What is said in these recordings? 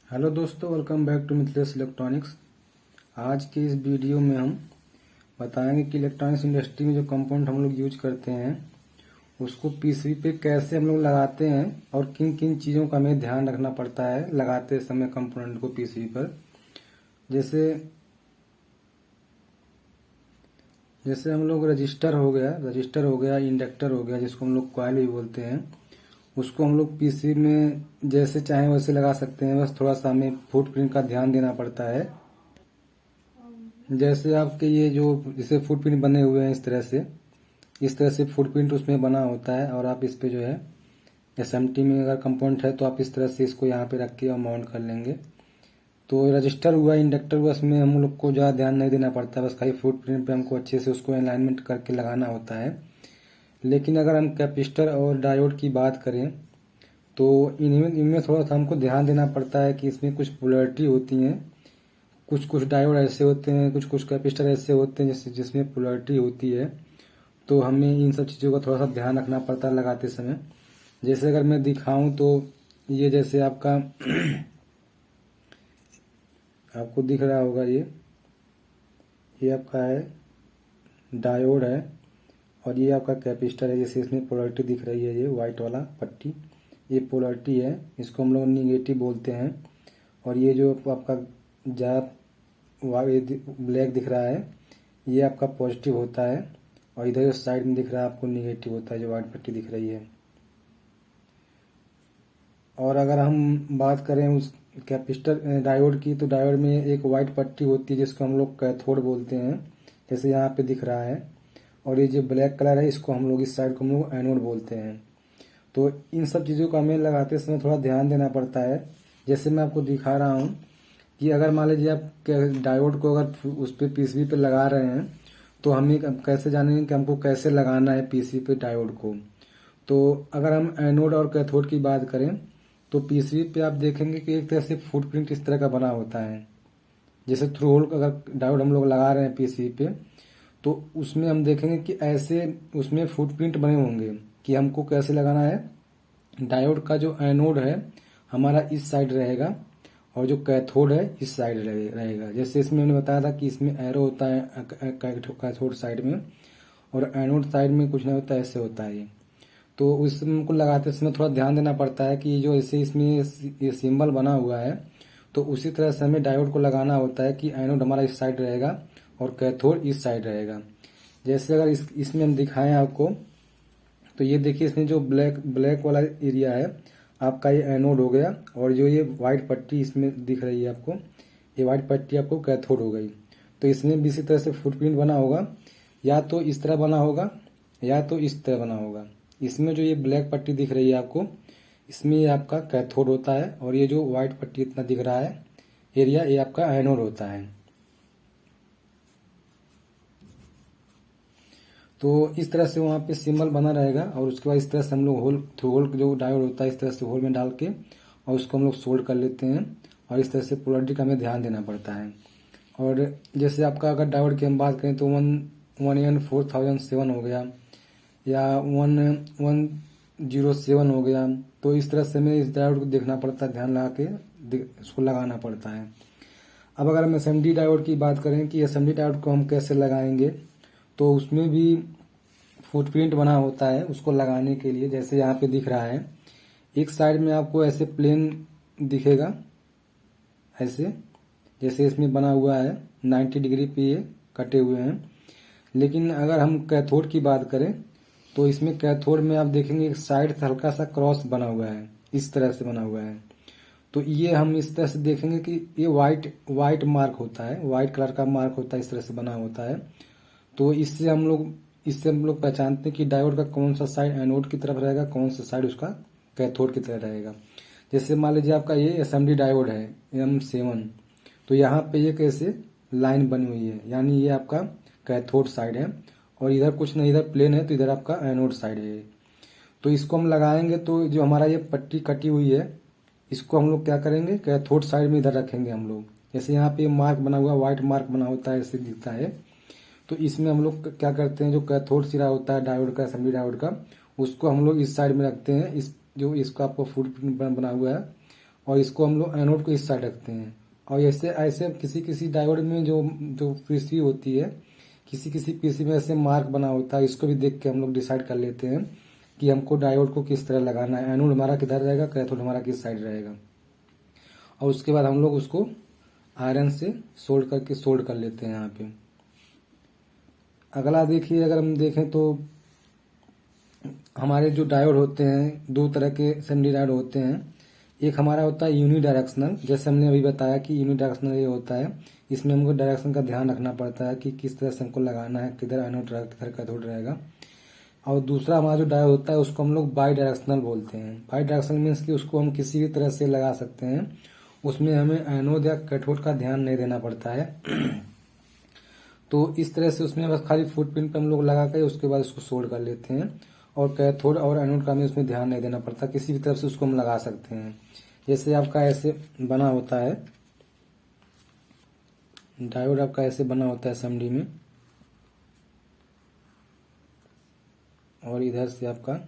Hello दोस्तों, welcome back to Mithilesh electronics. आज के इस वीडियो में हम बताएंगे कि इलेक्ट्रॉनिक्स इंडस्ट्री में जो कंपोनेंट हम लोग यूज करते हैं उसको पीसीबी पे कैसे हम लोग लगाते हैं और किन किन चीज़ों का हमें ध्यान रखना पड़ता है लगाते समय कंपोनेंट को पीसीबी पर। जैसे जैसे हम लोग रजिस्टर हो गया, इंडक्टर हो गया, जिसको हम लोग कॉइल भी बोलते हैं, उसको हम लोग पीसीबी में जैसे चाहें वैसे लगा सकते हैं। बस थोड़ा सा हमें फुटप्रिंट का ध्यान देना पड़ता है। जैसे आपके ये जो जैसे फुटप्रिंट बने हुए हैं इस तरह से फुटप्रिंट उसमें बना होता है। और आप इस पे जो है एसएमटी में अगर कंपोनेंट है तो आप इस तरह से इसको यहाँ पे रख के और माउंट कर लेंगे। तो रजिस्टर हुआ, इंडक्टर हुआ, इसमें हम लोग को ज़्यादा ध्यान नहीं देना पड़ता, बस खाली फुटप्रिंट पे हमको अच्छे से उसको अलाइनमेंट करके लगाना होता है। लेकिन अगर हम कैपेसिटर और डायोड की बात करें तो इनमें थोड़ा सा हमको ध्यान देना पड़ता है कि इसमें कुछ पोलैरिटी होती हैं। कुछ कुछ डायोड ऐसे होते हैं, कुछ कुछ कैपेसिटर ऐसे होते हैं जिसमें पोलैरिटी होती है। तो हमें इन सब चीज़ों का थोड़ा सा ध्यान रखना पड़ता है लगाते समय। जैसे अगर मैं दिखाऊं तो ये जैसे आपका आपको दिख रहा होगा, ये आपका है डायोड है और ये आपका कैपेसिटर है। जैसे इसमें पोलैरिटी दिख रही है, ये व्हाइट वाला पट्टी, ये पोलैरिटी है, इसको हम लोग निगेटिव बोलते हैं। और ये जो आपका ब्लैक दिख रहा है ये आपका पॉजिटिव होता है। और इधर जो साइड में दिख रहा है आपको निगेटिव होता है, जो व्हाइट पट्टी दिख रही है। और अगर हम बात करें उस कैपेसिटर डायोड की, तो डायोड में एक व्हाइट पट्टी होती है जिसको हम लोग कैथोड बोलते हैं, जैसे यहाँ पे दिख रहा है। और ये जो ब्लैक कलर है इसको हम लोग इस साइड को हम लोग एनोड बोलते हैं। तो इन सब चीज़ों का हमें लगाते समय थोड़ा ध्यान देना पड़ता है। जैसे मैं आपको दिखा रहा हूँ कि अगर मान लीजिए आप डायोड को अगर उस पर पीसीबी पे लगा रहे हैं तो हमें कैसे जानेंगे कि हमको कैसे लगाना है पीसीबी पे डायोड को। तो अगर हम एनोड और कैथोड की बात करें तो पीसीबी पे आप देखेंगे कि एक तरह से फुटप्रिंट इस तरह का बना होता है। जैसे थ्रू होल अगर डायोड हम लोग लगा रहे हैं पीसीबी पे तो उसमें हम देखेंगे कि ऐसे उसमें फुटप्रिंट बने होंगे कि हमको कैसे लगाना है। डायोड का जो एनोड है हमारा इस साइड रहेगा और जो कैथोड है इस साइड रहेगा। जैसे इसमें मैंने बताया था कि इसमें एरो होता है कैथोड साइड में और एनोड साइड में कुछ नहीं होता, ऐसे होता है ये। तो उसको लगाते समय थोड़ा ध्यान देना पड़ता है कि जो ऐसे इसमें ये सिंबल बना हुआ है तो उसी तरह से हमें डायोड को लगाना होता है कि एनोड हमारा इस साइड रहेगा और कैथोड इस साइड रहेगा। जैसे अगर इसमें हम दिखाएं आपको तो ये देखिए, इसमें जो ब्लैक वाला एरिया है आपका ये एनोड हो गया और जो ये व्हाइट पट्टी इसमें दिख रही है आपको, ये व्हाइट पट्टी आपको कैथोड हो गई। तो इसमें भी इसी तरह से फुटप्रिंट बना होगा, या तो इस तरह बना होगा या तो इस तरह बना होगा। इसमें जो ये ब्लैक पट्टी दिख रही है आपको, इसमें ये आपका कैथोड होता है और ये जो व्हाइट पट्टी इतना दिख रहा है एरिया, ये आपका एनोड होता है। तो इस तरह से वहाँ पे सिंबल बना रहेगा और उसके बाद इस तरह से हम लोग होल जो डायोड होता है इस तरह से होल में डाल के और उसको हम लोग सोल्ड कर लेते हैं। और इस तरह से पोलैरिटी का हमें ध्यान देना पड़ता है। और जैसे आपका अगर डायोड की हम बात करें तो 1N4007 हो गया या 1107 हो गया। तो इस तरह से हमें इस डायोड को देखना पड़ता है, ध्यान लगा के उसको लगाना पड़ता है। अब अगर हम एसएमडी डायोड की बात करें कि एसएमडी डायोड को हम कैसे लगाएंगे, तो उसमें भी फुटप्रिंट बना होता है उसको लगाने के लिए। जैसे यहाँ पे दिख रहा है, एक साइड में आपको ऐसे प्लेन दिखेगा, ऐसे जैसे इसमें बना हुआ है 90 डिग्री पे ये कटे हुए हैं। लेकिन अगर हम कैथोड की बात करें तो इसमें कैथोड में आप देखेंगे एक साइड से हल्का सा क्रॉस बना हुआ है, इस तरह से बना हुआ है। तो ये हम इस तरह से देखेंगे कि ये व्हाइट मार्क होता है, व्हाइट कलर का मार्क होता है, इस तरह से बना होता है। तो इससे हम लोग पहचानते हैं कि डायोड का कौन सा साइड एनोड की तरफ रहेगा, कौन सा साइड उसका कैथोड की तरफ रहेगा। जैसे मान लीजिए आपका ये एसएमडी डायोड है M7, तो यहाँ पे ये कैसे लाइन बनी हुई है, यानी ये आपका कैथोड साइड है और इधर कुछ नहीं, इधर प्लेन है तो इधर आपका एनोड साइड है। तो इसको हम लगाएंगे तो जो हमारा ये पट्टी कटी हुई है इसको हम लोग क्या करेंगे, कैथोड साइड में इधर रखेंगे हम लोग। जैसे यहाँ पे मार्क बना हुआ, व्हाइट मार्क बना होता है, ऐसे दिखता है। तो इसमें हम लोग क्या करते हैं, जो कैथोड सिरा होता है डायोड का, एसएमडी डायोड का, उसको हम लोग इस साइड में रखते हैं, इसका आपको फुटप्रिंट बना हुआ है और इसको हम लोग एनोड को इस साइड रखते हैं। और ऐसे ऐसे किसी किसी डायोड में जो जो पीसीबी होती है, किसी किसी पीसीबी में ऐसे मार्क बना होता है, इसको भी देख के हम लोग डिसाइड कर लेते हैं कि हमको डायोड को किस तरह लगाना है, एनोड हमारा किधर रहेगा, कैथोड हमारा किस साइड रहेगा। और उसके बाद हम लोग उसको आयरन से सोल्ड कर लेते हैं यहाँ पे। अगला देखिए, अगर हम देखें तो हमारे जो डायोड होते हैं, दो तरह के सेमी डायोड होते हैं। एक हमारा होता है यूनी डायरेक्शनल, जैसे हमने अभी बताया कि यूनी डायरेक्शनल ये होता है, इसमें हमको डायरेक्शन का ध्यान रखना पड़ता है कि किस तरह से हमको लगाना है, किधर एनोड रहेगा किधर कैथोड रहेगा। और दूसरा हमारा जो डायोड होता है उसको हम लोग बाई डायरेक्शनल बोलते हैं। बाई डायरेक्शनल मीन्स कि उसको हम किसी भी तरह से लगा सकते हैं, उसमें हमें एनोड या कैथोड का ध्यान नहीं देना पड़ता है। तो इस तरह से उसमें बस खाली फुटप्रिंट पे हम लोग लगा के उसके बाद उसको सोल्ड कर लेते हैं। और कैथोड और एनोड का हमें उसमें ध्यान नहीं देना पड़ता, किसी भी तरफ से उसको हम लगा सकते हैं। जैसे आपका ऐसे बना होता है डायोड, आपका ऐसे बना होता है एसएमडी में, और इधर से आपका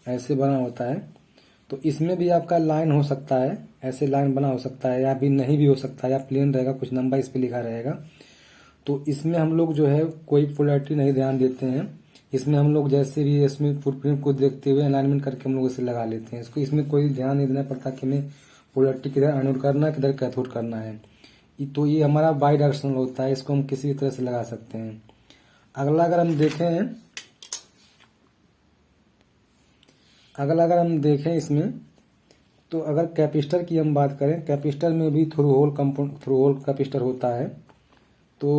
ऐसे बना होता है। तो इसमें भी आपका लाइन हो सकता है, ऐसे लाइन बना हो सकता है, या भी नहीं भी हो सकता है, या प्लेन रहेगा, कुछ नंबर इस पे लिखा रहेगा। तो इसमें हम लोग जो है कोई पोलैरिटी नहीं ध्यान देते हैं। इसमें हम लोग जैसे भी इसमें फुटप्रिंट को देखते हुए अलाइनमेंट करके हम लोग इसे लगा लेते हैं। इसको इसमें कोई ध्यान नहीं देना पड़ता कि हमें पोलैरिटी किधर एनोड करना है, किधर कैथोड करना है। तो ये हमारा बाई डायरेक्शनल होता है, इसको हम किसी भी तरह से लगा सकते हैं। अगला अगर हम देखें इसमें, तो अगर कैपेसिटर की हम बात करें, कैपेसिटर में भी थ्रू होल कैपेसिटर होता है। तो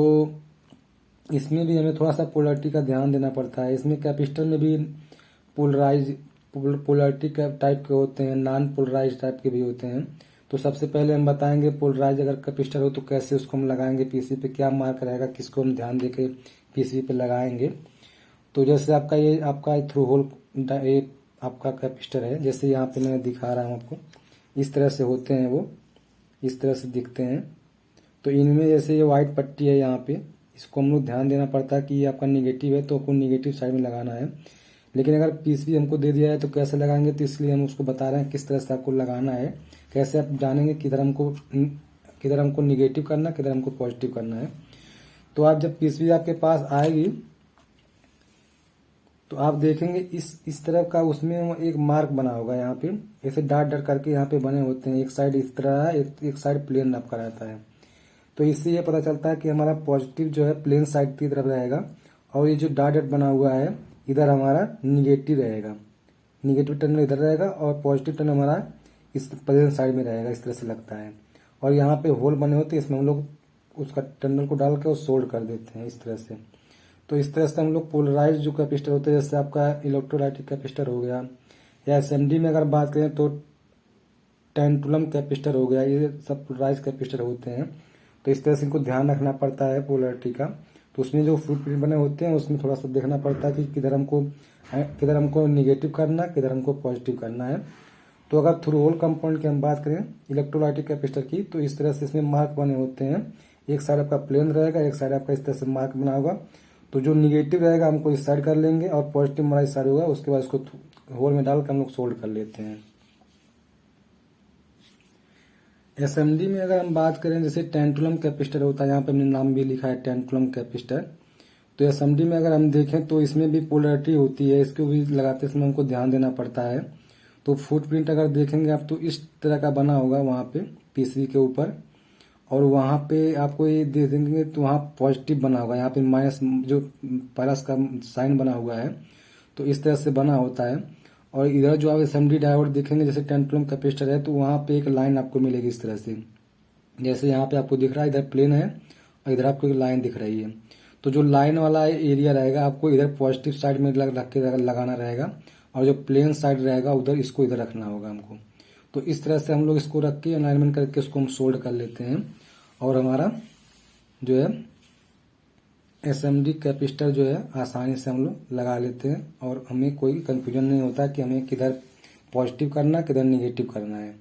इसमें भी हमें थोड़ा सा पोलैरिटी का ध्यान देना पड़ता है। इसमें कैपेसिटर में भी पोलैरिटी टाइप के होते हैं, नॉन पोलराइज टाइप के भी होते हैं। तो सबसे पहले हम बताएंगे पोलराइज अगर कैपेसिटर हो तो कैसे उसको हम लगाएंगे, पीसीबी पे क्या मार्क रहेगा, किसको हम ध्यान देके पीसीबी पे लगाएंगे। तो जैसे आपका ये आपका थ्रू होल आपका कैपेसिटर है, जैसे यहाँ पे मैं दिखा रहा हूँ आपको, इस तरह से होते हैं वो, इस तरह से दिखते हैं। तो इनमें जैसे ये व्हाइट पट्टी है यहाँ पे, इसको हम लोग ध्यान देना पड़ता है कि ये आपका निगेटिव है तो आपको निगेटिव साइड में लगाना है। लेकिन अगर पीसीबी हमको दे दिया है तो कैसे लगाएंगे, तो इसलिए हम उसको बता रहे हैं किस तरह से आपको लगाना है, कैसे आप जानेंगे किधर हमको निगेटिव करना, किधर हमको पॉजिटिव करना है। तो आप जब पीसीबी आपके पास आएगी तो आप देखेंगे इस तरफ का उसमें एक मार्क बना होगा, यहाँ पे ऐसे डॉट डॉट करके यहाँ पे बने होते हैं। एक साइड इस तरह है, एक साइड प्लेन आपका रहता है। तो इससे ये पता चलता है कि हमारा पॉजिटिव जो है प्लेन साइड की तरफ रहेगा, और ये जो डॉट डॉट बना हुआ है इधर हमारा निगेटिव रहेगा, निगेटिव टर्मिनल इधर रहेगा, और पॉजिटिव टर्मिनल हमारा इस प्लेन साइड में रहेगा। इस तरह से लगता है। और यहाँ पे होल बने होते हैं, इसमें हम लोग उसका टर्मिनल को डाल के और सोल्ड कर देते हैं इस तरह से। तो इस तरह से हम लोग पोलराइज जो कैपेसिटर होते हैं, जैसे आपका इलेक्ट्रोलाइटिक कैपेसिटर हो गया, या एसएमडी में अगर बात करें तो टेंटुलम कैपेसिटर हो गया, ये सब पोलराइज कैपेसिटर होते हैं। तो इस तरह से इनको ध्यान रखना पड़ता है पोलैरिटी का। तो उसमें जो फुटप्रिंट बने होते हैं उसमें थोड़ा सा देखना पड़ता है कि किधर हमको निगेटिव करना, किधर हमको पॉजिटिव करना है। तो अगर थ्रू होल कंपाउंड की हम बात करें इलेक्ट्रोलाइटिक कैपेसिटर की, तो इस तरह से इसमें मार्क बने होते हैं। एक साइड आपका प्लेन रहेगा, एक साइड आपका इस तरह से मार्क बना होगा। तो जो निगेटिव रहेगा हमको इस साइड कर लेंगे, और पॉजिटिव हमारा इस साइड होगा। उसके बाद इसको होल में डालकर हम लोग सोल्ड कर लेते हैं। एसएमडी में अगर हम बात करें, जैसे टेंटुलम कैपेसिटर होता है, यहाँ पे हमने नाम भी लिखा है टेंटुलम कैपेसिटर। तो एसएमडी में अगर हम देखें तो इसमें भी पोलैरिटी होती है, इसको भी लगाते समय हमको ध्यान देना पड़ता है। तो फुटप्रिंट अगर देखेंगे आप तो इस तरह का बना होगा वहाँ पे पीसीबी के ऊपर, और वहाँ पे आपको ये देखेंगे तो वहाँ पॉजिटिव बना होगा, यहाँ पे माइनस जो प्लस का साइन बना हुआ है। तो इस तरह से बना होता है। और इधर जो आप एसएमडी डायोड देखेंगे, जैसे टेंटुलम कैपेसिटर है, तो वहाँ पे एक लाइन आपको मिलेगी इस तरह से। जैसे यहाँ पे आपको दिख रहा है इधर प्लेन है, और इधर आपको एक लाइन दिख रही है। तो जो लाइन वाला एरिया रहेगा आपको इधर पॉजिटिव साइड में रख के लगाना रहेगा, और जो प्लेन साइड रहेगा उधर इसको इधर रखना होगा हमको। तो इस तरह से हम लोग इसको रख के अलाइनमेंट करके उसको हम सोल्ड कर लेते हैं, और हमारा जो है एसएमडी कैपेसिटर जो है आसानी से हम लोग लगा लेते हैं, और हमें कोई कंफ्यूजन नहीं होता कि हमें किधर पॉजिटिव करना, किधर निगेटिव करना है।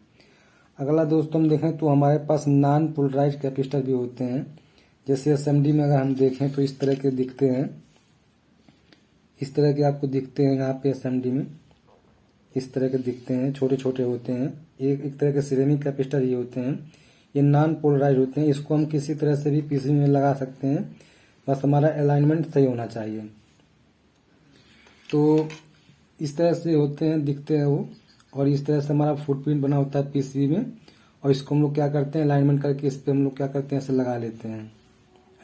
अगला दोस्तों हम देखें तो हमारे पास नॉन पोलराइज कैपेसिटर भी होते हैं। जैसे एसएमडी में अगर हम देखें तो इस तरह के दिखते हैं, इस तरह के आपको दिखते हैं यहाँ पे एसएमडी में, इस तरह के दिखते हैं, छोटे छोटे होते हैं। एक तरह के सिरेमिक कैपेसिटर ये होते हैं, ये नॉन पोलराइज होते हैं। इसको हम किसी तरह से भी पीसी में लगा सकते हैं, बस हमारा अलाइनमेंट सही होना चाहिए। तो इस तरह से होते हैं, दिखते हैं वो, और इस तरह से हमारा फुटप्रिंट बना होता है पीसीबी में। और इसको हम लोग क्या करते हैं, अलाइनमेंट करके इस पे हम लोग क्या करते हैं, ऐसे लगा लेते हैं,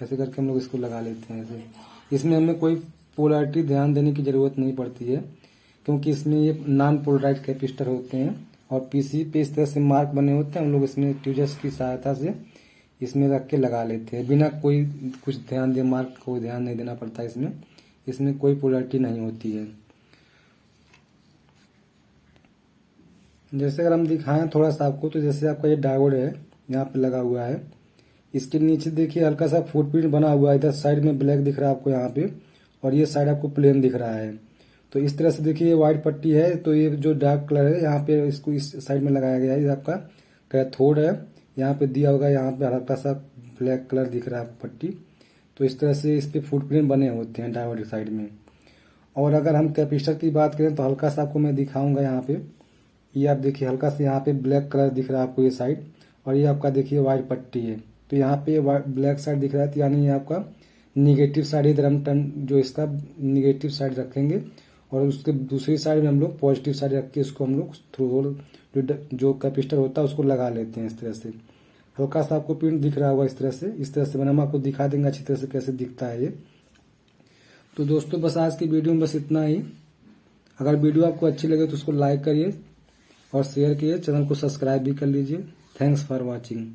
ऐसे करके हम लोग इसको लगा लेते हैं ऐसे। इसमें हमें कोई पोलैरिटी ध्यान देने की जरूरत नहीं पड़ती है, क्योंकि इसमें ये नॉन पोलराइज कैपेसिटर होते हैं। और पीसी पे इस तरह से मार्क बने होते हैं, हम लोग इसमें ट्यूजर्स की सहायता से इसमें रख के लगा लेते हैं, बिना कोई कुछ ध्यान दे, मार्क को ध्यान नहीं देना पड़ता है इसमें कोई पोलैरिटी नहीं होती है। जैसे अगर हम दिखाएं थोड़ा सा आपको, तो जैसे आपका ये डायोड है यहाँ पे लगा हुआ है, इसके नीचे देखिए हल्का सा फुटप्रिंट बना हुआ है, इधर साइड में ब्लैक दिख रहा है आपको यहाँ पे, और ये साइड आपको प्लेन दिख रहा है। तो इस तरह से देखिए ये व्हाइट पट्टी है, तो ये जो डार्क कलर है यहाँ पे इसको इस साइड में लगाया गया है, ये आपका कैथोड है। यहाँ पे दिया होगा, यहाँ पे हल्का सा ब्लैक कलर दिख रहा है पट्टी। तो इस तरह से इस पे फुटप्रिंट बने होते हैं डायोड के साइड में। और अगर हम कैपेसिटर की बात करें तो हल्का सा आपको मैं दिखाऊंगा यहाँ पे, ये आप देखिए हल्का सा यहाँ पे ब्लैक कलर दिख रहा है आपको ये साइड, और ये आपका देखिए व्हाइट पट्टी है। तो यहाँ पे ब्लैक साइड दिख रहा है, तो यानी ये आपका निगेटिव साइड, इधर हम टर्न जो इसका निगेटिव साइड रखेंगे, और उसके दूसरी साइड में हम लोग पॉजिटिव साइड रख के इसको हम लोग थ्रू जो कैपेसिटर होता है उसको लगा लेते हैं इस तरह से। हल्का सा आपको प्रिंट दिख रहा होगा इस तरह से बना, हम आपको दिखा देंगे अच्छी तरह से कैसे दिखता है ये। तो दोस्तों बस आज की वीडियो में बस इतना ही। अगर वीडियो आपको अच्छी लगे तो उसको लाइक करिए और शेयर कीजिए, चैनल को सब्सक्राइब भी कर लीजिए। Thanks for watching.